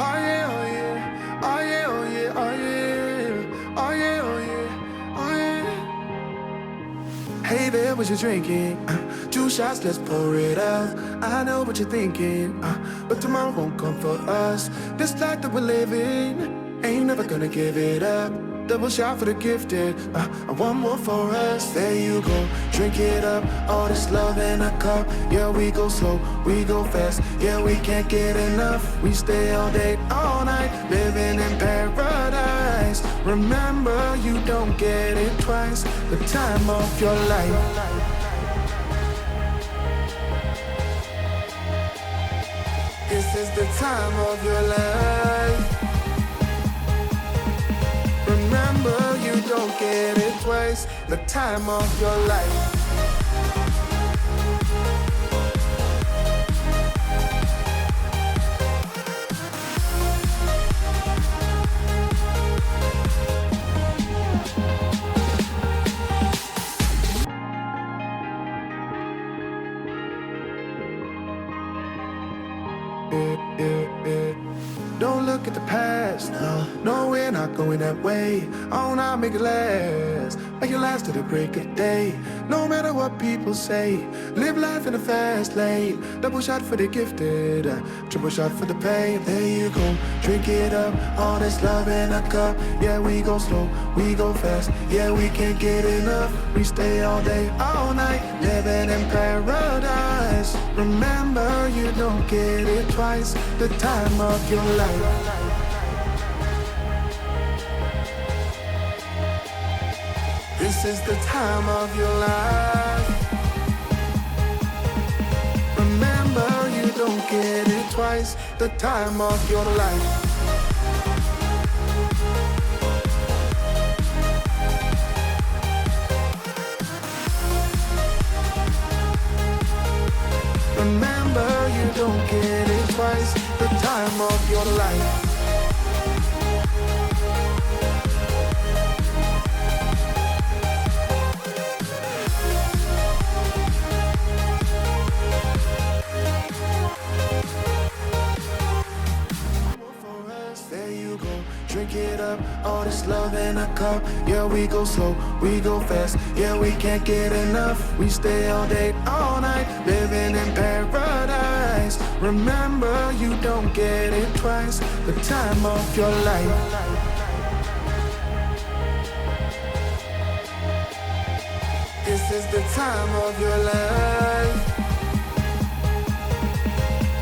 Oh yeah, oh yeah, oh yeah, oh yeah, oh yeah, oh yeah, oh yeah, oh yeah. Hey there, what you drinking? 2 shots, let's pour it out. I know what you're thinking, but tomorrow won't come for us. This life that we're living, ain't never gonna give it up. Double shot for the gifted, and one more for us. There you go, drink it up. All this love in a cup. Yeah, we go slow, we go fast. Yeah, we can't get enough. We stay all day, all night, living in paradise. Remember, you don't get it twice. The time of your life. This is the time of your life. Remember, you don't get it twice. The time of your life. Don't look at the past, no, we're not going that way. Oh, now make it last, make it last to the break of day. No matter what people say, live life in a fast lane. Double shot for the gifted, triple shot for the pain. There you go, drink it up, all this love in a cup. Yeah, we go slow, we go fast. Yeah, we can't get enough. We stay all day, all night, living in paradise. Remember, you don't get it twice. The time of your life. This is the time of your life. Remember, you don't get it twice. The time of your life. Remember, you don't get it twice. The time of your life. There you go, drink it up, all this love in a cup. Yeah, we go slow, we go fast. Yeah, we can't get enough. We stay all day, all night, living in paradise. Remember, you don't get it twice. The time of your life. This is the time of your life.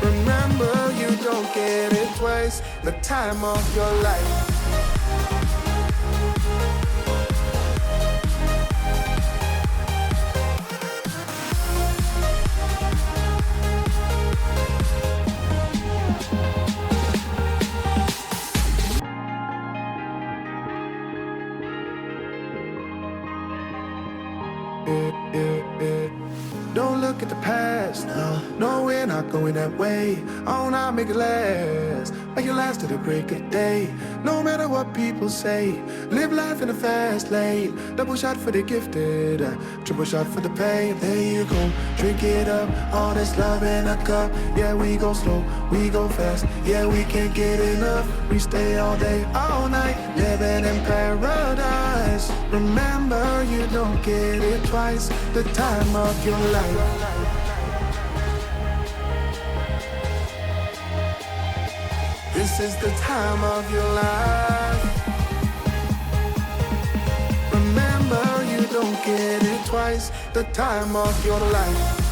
Remember, you don't get it twice. The time of your life. Don't look at the past, no, we're not going that way. Oh, now make it last, make it last to the break of day. No matter what people say, live life in a fast lane. Double shot for the gifted, triple shot for the pain. There you go, drink it up, all this love in a cup. Yeah, we go slow, we go fast. Yeah, we can't get enough. We stay all day, all night, living in paradise. Remember, you don't get it twice. The time of your life. This is the time of your life. Remember, you don't get it twice. The time of your life.